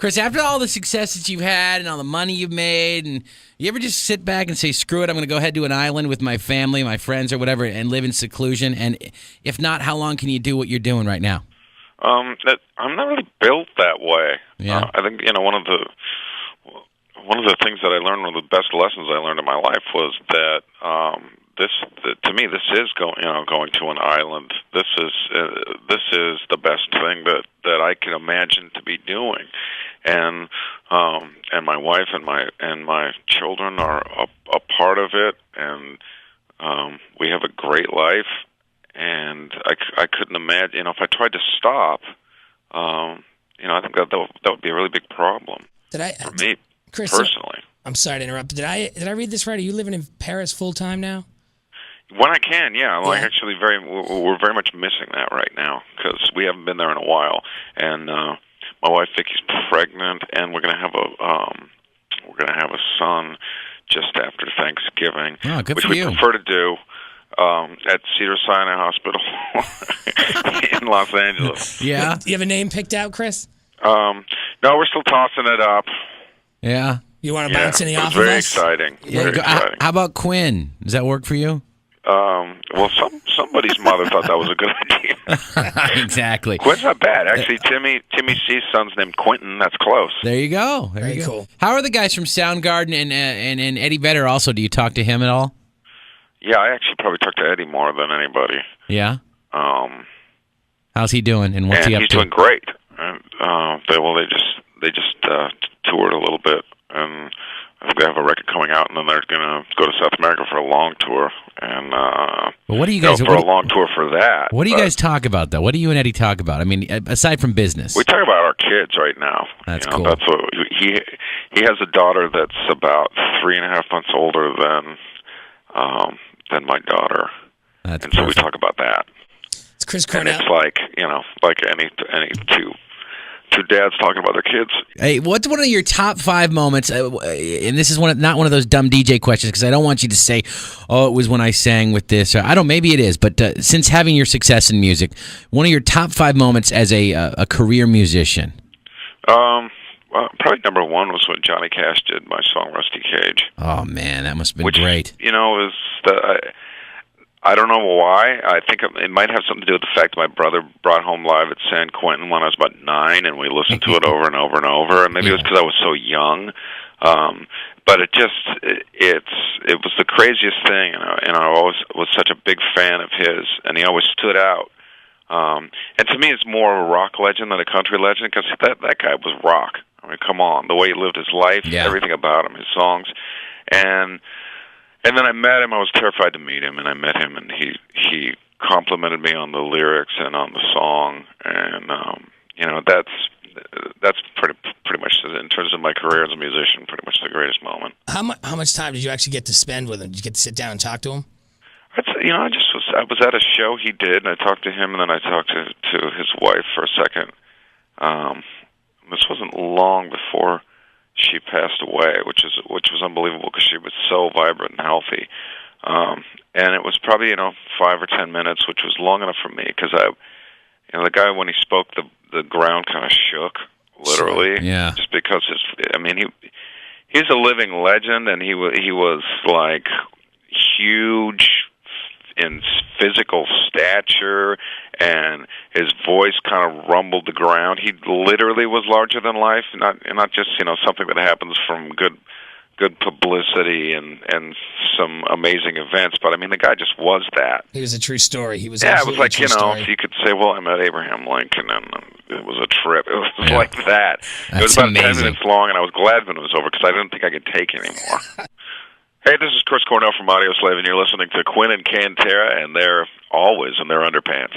Chris, after all the success that you've had and all the money you've made, and you ever just sit back and say, screw it, I'm going to go ahead to an island with my family, my friends, or whatever, and live in seclusion? And if not, how long can you do what you're doing right now? I'm not really built that way. Yeah. I think one of the things that I learned, one of the best lessons I learned in my life was that to me, this is going to an island. This is the best thing that I can imagine to be doing, and my wife and my children are a part of it, and we have a great life. And I couldn't imagine, if I tried to stop, I think that would be a really big problem for me, Chris, personally. I'm sorry to interrupt. Did I read this right? Are you living in Paris full time now? When I can, yeah. Like, actually, we're very much missing that right now because we haven't been there in a while. And my wife Vicky's pregnant, and we're gonna have a son just after Thanksgiving, which we prefer to do at Cedars-Sinai Hospital in Los Angeles. Yeah. Do you have a name picked out, Chris? No, we're still tossing it up. Yeah. You want to bounce any off it's of very us? exciting. Yeah, very exciting. How about Quinn? Does that work for you? Well, somebody's mother thought that was a good idea. Exactly. Quinn's not bad. Actually, Timmy C's son's named Quentin. That's close. There you go. Very cool. How are the guys from Soundgarden and Eddie Vedder also? Do you talk to him at all? Yeah, I actually probably talk to Eddie more than anybody. Yeah? How's he doing, and what's he up to? He's doing great. And, they just toured a little bit, and I think they have a record coming out, and then they're going to go to South America for a long tour. And but what do you guys for a long tour for that? What do you guys talk about, though? What do you and Eddie talk about? I mean, aside from business, we talk about our kids right now. That's cool. That's what he has a daughter that's about 3.5 months older than my daughter, and so we talk about that. It's Chris Cornell. And it's like any two dads talking about their kids. Hey, what's one of your top 5 moments? And this is not one of those dumb DJ questions, because I don't want you to say, "Oh, it was when I sang with this." Or, I don't. Maybe it is, but since having your success in music, one of your top 5 moments as a career musician. Well, probably number 1 was when Johnny Cash did my song "Rusty Cage." Oh man, that must have been great. Is I don't know why. I think it might have something to do with the fact that my brother brought home Live at San Quentin when I was about 9, and we listened to it over and over and over. And maybe it was because I was so young. But it was the craziest thing, and I always was such a big fan of his, and he always stood out. And to me, it's more of a rock legend than a country legend, because that guy was rock. I mean, come on, the way he lived his life, everything about him, his songs, and then I met him. I was terrified to meet him, and I met him, and he complimented me on the lyrics and on the song, and that's pretty much, in terms of my career as a musician, pretty much the greatest moment. How much time did you actually get to spend with him? Did you get to sit down and talk to him? I was at a show he did, and I talked to him, and then I talked to his wife for a second. This wasn't long before she passed away, which was unbelievable because she was so vibrant and healthy. And it was probably 5 or 10 minutes, which was long enough for me, because the guy, when he spoke, the ground kind of shook, literally. Yeah. Just because he's a living legend, and he was like huge in physical stature, and his voice kind of rumbled the ground. He literally was larger than life, not just something that happens from good publicity and some amazing events. But I mean, the guy just was that. He was a true story. He was. Yeah, it was like story. if you could say, "Well, I met Abraham Lincoln," and it was a trip. It was like that. That's it was about amazing. 10 minutes long, and I was glad when it was over because I didn't think I could take it anymore. Hey, this is Chris Cornell from Audioslave, and you're listening to Quinn and Cantara, and they're always in their underpants.